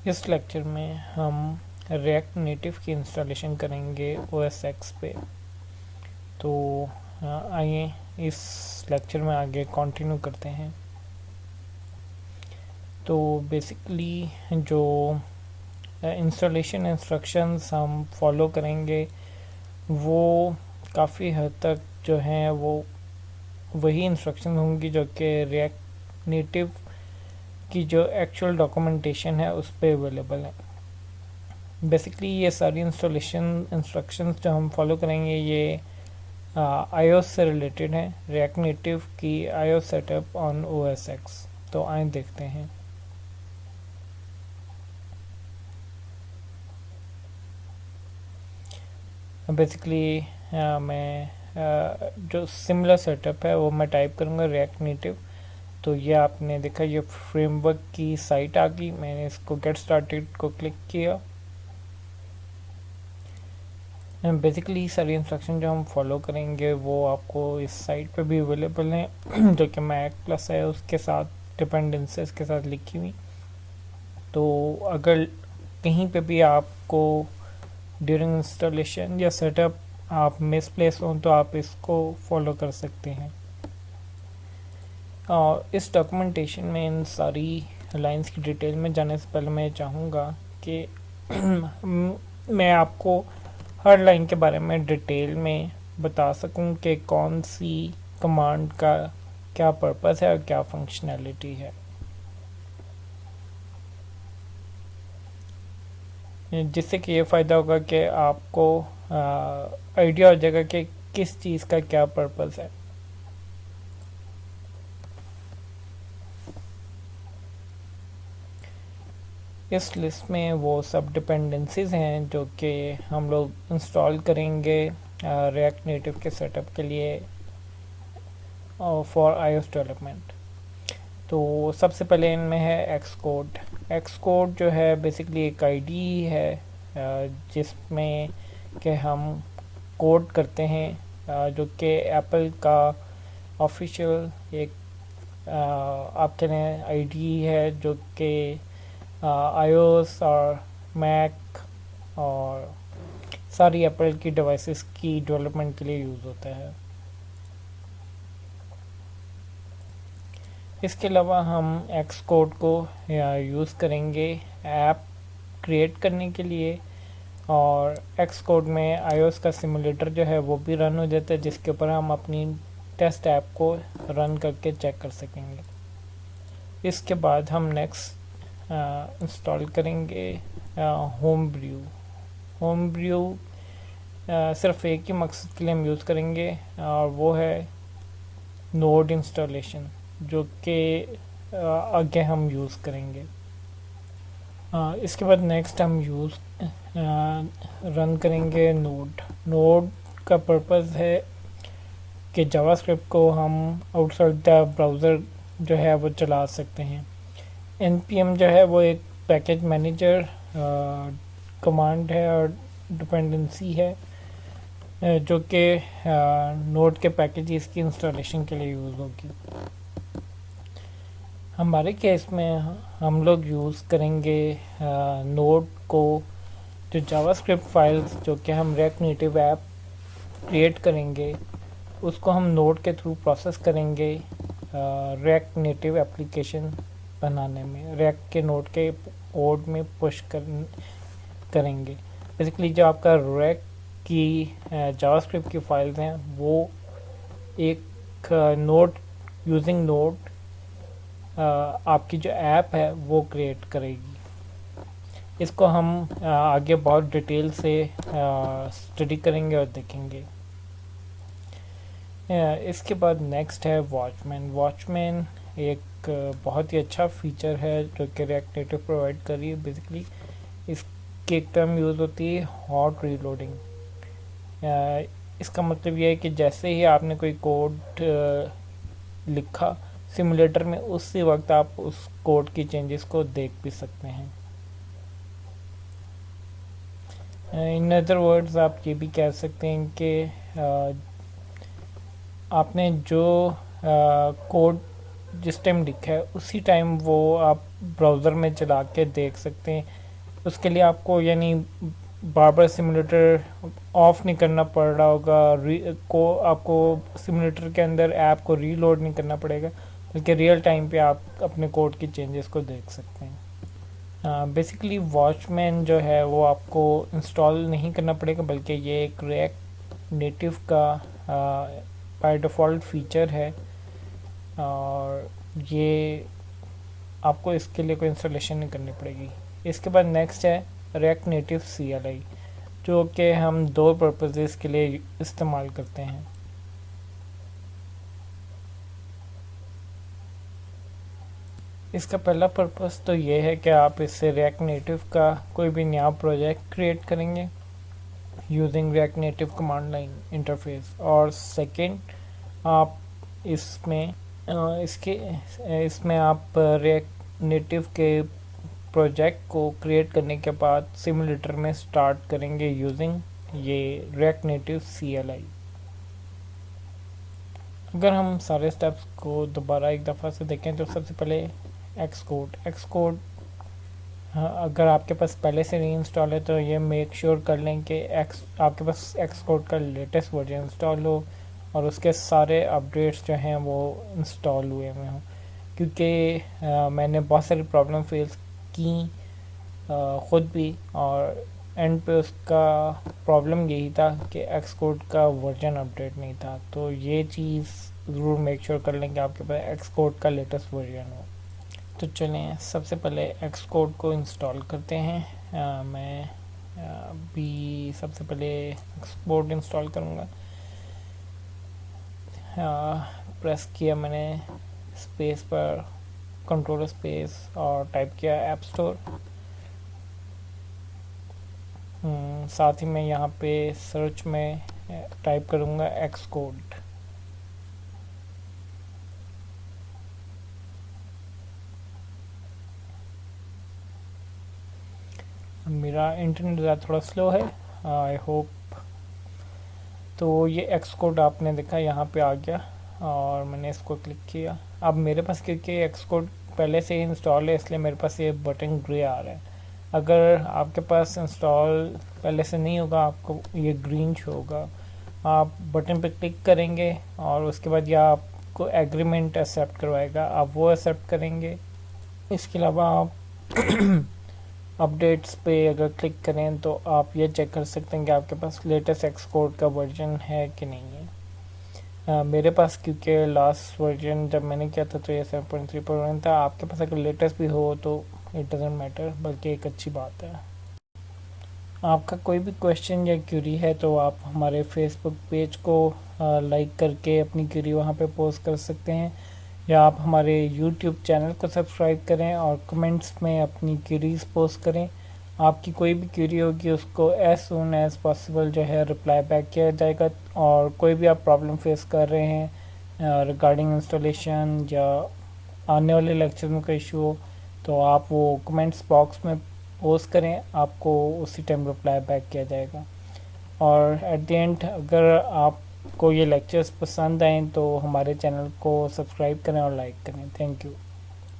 इस लेक्चर में हम रिएक्ट नेटिव की इंस्टॉलेशन करेंगे OS X पे। तो आइए इस लेक्चर में आगे कंटिन्यू करते हैं। तो बेसिकली जो इंस्टॉलेशन इंस्ट्रक्शंस हम फॉलो करेंगे वो काफ़ी हद तक जो हैं वो वही इंस्ट्रक्शन होंगी जो कि रिएक्ट नेटिव की जो एक्चुअल डॉक्यूमेंटेशन है उस पर अवेलेबल है। बेसिकली ये सारी इंस्टॉलेशन इंस्ट्रक्शंस जो हम फॉलो करेंगे ये iOS से रिलेटेड है, रिएक्ट नेटिव की iOS setup on OS X। तो आइए देखते हैं। बेसिकली मैं जो सिमिलर सेटअप है वो मैं टाइप करूँगा रिएक्ट नेटिव। तो ये आपने देखा ये फ्रेमवर्क की साइट आ गई, मैंने इसको गेट स्टार्टेड को क्लिक किया। बेसिकली सारी इंस्ट्रक्शन जो हम फॉलो करेंगे वो आपको इस साइट पे भी अवेलेबल हैं जो कि मैक प्लस है उसके साथ डिपेंडेंसीज के साथ लिखी हुई। तो अगर कहीं पे भी आपको ड्यूरिंग इंस्टॉलेशन या सेटअप आप मिसप्लेस हो तो आप इसको फॉलो कर सकते हैं। और इस डॉक्यूमेंटेशन में इन सारी लाइंस की डिटेल में जाने से पहले मैं चाहूँगा कि मैं आपको हर लाइन के बारे में डिटेल में बता सकूं कि कौन सी कमांड का क्या पर्पस है और क्या फंक्शनैलिटी है, जिससे कि ये फ़ायदा होगा कि आपको आइडिया हो जाएगा कि किस चीज़ का क्या पर्पस है। इस लिस्ट में वो सब डिपेंडेंसीज हैं जो कि हम लोग इंस्टॉल करेंगे रिएक्ट नेटिव के सेटअप के लिए फॉर iOS डेवलपमेंट। तो सबसे पहले इनमें है एक्सकोड। एक्सकोड जो है बेसिकली एक आईडी है जिसमें कि हम कोड करते हैं जो कि एप्पल का ऑफिशियल एक आप कहें आईडी है जो कि iOS और मैक और सारी एप्पल की डिवाइसेस की डेवलपमेंट के लिए यूज़ होता है। इसके अलावा हम एक्स कोड को यूज़ करेंगे ऐप क्रिएट करने के लिए, और एक्स कोड में iOS का सिमुलेटर जो है वो भी रन हो जाता है जिसके ऊपर हम अपनी टेस्ट ऐप को रन करके चेक कर सकेंगे। इसके बाद हम नेक्स्ट इंस्टॉल करेंगे होम ब्रू। होम ब्रू सिर्फ एक ही मकसद के लिए हम यूज़ करेंगे और वो है नोड इंस्टॉलेशन, जो कि आगे हम यूज़ करेंगे। इसके बाद नेक्स्ट हम रन करेंगे नोड। नोड का पर्पस है कि जावास्क्रिप्ट को हम आउटसाइड द ब्राउज़र जो है वो चला सकते हैं। npm जो है वो एक पैकेज मैनेजर कमांड है और डिपेंडेंसी है जो कि नोड के पैकेजेस की इंस्टॉलेशन के लिए यूज़ होगी। हमारे केस में हम लोग यूज़ करेंगे नोड को, जो जावास्क्रिप्ट फाइल्स जो कि हम रिएक्ट नेटिव ऐप क्रिएट करेंगे उसको हम नोड के थ्रू प्रोसेस करेंगे रिएक्ट नेटिव एप्लीकेशन बनाने में, रिएक्ट के नोड के कोड में पुश करेंगे। बेसिकली जो आपका रिएक्ट की जावास्क्रिप्ट की फाइल्स हैं वो एक नोड यूजिंग नोड आपकी जो ऐप है वो क्रिएट करेगी। इसको हम आगे बहुत डिटेल से स्टडी करेंगे और देखेंगे। इसके बाद नेक्स्ट है वॉचमैन। वॉचमैन एक बहुत ही अच्छा फीचर है जो कि रिएक्ट नेटिव प्रोवाइड कर रही है। बेसिकली इसकी एक टर्म यूज़ होती है हॉट रीलोडिंग। इसका मतलब ये है कि जैसे ही आपने कोई कोड लिखा सिमुलेटर में उसी वक्त आप उस कोड की चेंजेस को देख भी सकते हैं। इन अदर वर्ड्स आप ये भी कह सकते हैं कि आपने जो कोड जिस टाइम लिखा है उसी टाइम वो आप ब्राउज़र में चला के देख सकते हैं। उसके लिए आपको यानी बार बार सिमुलेटर ऑफ नहीं करना पड़ रहा होगा, आपको सिमुलेटर के अंदर ऐप को रीलोड नहीं करना पड़ेगा, बल्कि रियल टाइम पे आप अपने कोड की चेंजेस को देख सकते हैं। बेसिकली वॉचमैन जो है वो आपको इंस्टॉल नहीं करना पड़ेगा, बल्कि ये एक रिएक्ट नेटिव का बाय डिफ़ॉल्ट फीचर है, और ये आपको इसके लिए कोई इंस्टॉलेशन नहीं करनी पड़ेगी। इसके बाद नेक्स्ट है रिएक्ट नेटिव CLI, जो कि हम दो पर्पसेस के लिए इस्तेमाल करते हैं। इसका पहला पर्पस तो ये है कि आप इससे रिएक्ट नेटिव का कोई भी नया प्रोजेक्ट क्रिएट करेंगे using react native command line interface, और सेकंड आप इसमें इसमें आप रिएक्ट नेटिव के प्रोजेक्ट को क्रिएट करने के बाद सिमुलेटर में स्टार्ट करेंगे यूजिंग ये रिएक्ट नेटिव CLI। अगर हम सारे स्टेप्स को दोबारा एक दफ़ा से देखें तो सबसे पहले एक्सकोड अगर आपके पास पहले से नहीं इंस्टॉल है तो ये मेक श्योर कर लें कि आपके पास एक्सकोड का लेटेस्ट वर्जन इंस्टॉल हो और उसके सारे अपडेट्स जो हैं वो इंस्टॉल हुए हुए हों, क्योंकि मैंने बहुत सारी प्रॉब्लम फेस की ख़ुद भी, और एंड पे उसका प्रॉब्लम यही था कि एक्सकोड का वर्जन अपडेट नहीं था। तो ये चीज़ ज़रूर मेक श्योर कर लें कि आपके पास एक्सकोड का लेटेस्ट वर्जन हो। तो चलें सबसे पहले एक्सकोड को इंस्टॉल करते हैं। मैं भी सबसे पहले एक्सकोड इंस्टॉल करूँगा। प्रेस किया मैंने स्पेस पर, कंट्रोल स्पेस, और टाइप किया ऐप स्टोर। साथ ही मैं यहाँ पे सर्च में टाइप करूँगा एक्सकोड। मेरा इंटरनेट थोड़ा स्लो है, आई होप। तो ये एक्सकोड आपने देखा यहाँ पे आ गया और मैंने इसको क्लिक किया। अब मेरे पास क्योंकि एक्सकोड पहले से ही इंस्टॉल है इसलिए मेरे पास ये बटन ग्रे आ रहा है। अगर आपके पास इंस्टॉल पहले से नहीं होगा आपको ये ग्रीन शो होगा। आप बटन पे क्लिक करेंगे और उसके बाद यह आपको एग्रीमेंट एक्सेप्ट करवाएगा, आप वो एक्सेप्ट करेंगे। इसके अलावा आप अपडेट्स पे अगर क्लिक करें तो आप ये चेक कर सकते हैं कि आपके पास लेटेस्ट एक्सकोड का वर्जन है कि नहीं है। मेरे पास क्योंकि लास्ट वर्जन जब मैंने किया था तो ये 7.3 था। आपके पास अगर लेटेस्ट भी हो तो इट डजेंट मैटर, बल्कि एक अच्छी बात है। आपका कोई भी क्वेश्चन या क्यूरी है तो आप हमारे फेसबुक पेज को लाइक करके अपनी क्यूरी वहाँ पे पोस्ट कर सकते हैं, या आप हमारे YouTube चैनल को सब्सक्राइब करें और कमेंट्स में अपनी क्यूरीज पोस्ट करें। आपकी कोई भी क्यूरी होगी उसको एज सून एज पॉसिबल जो है रिप्लाई बैक किया जाएगा। और कोई भी आप प्रॉब्लम फेस कर रहे हैं रिगार्डिंग इंस्टॉलेशन या आने वाले लेक्चर में कोई इशू हो तो आप वो कमेंट्स बॉक्स में पोस्ट करें, आपको उसी टाइम रिप्लाई बैक किया जाएगा। और एट द एंड अगर आपको ये लेक्चर्स पसंद आए तो हमारे चैनल को सब्सक्राइब करें और लाइक करें। Thank you.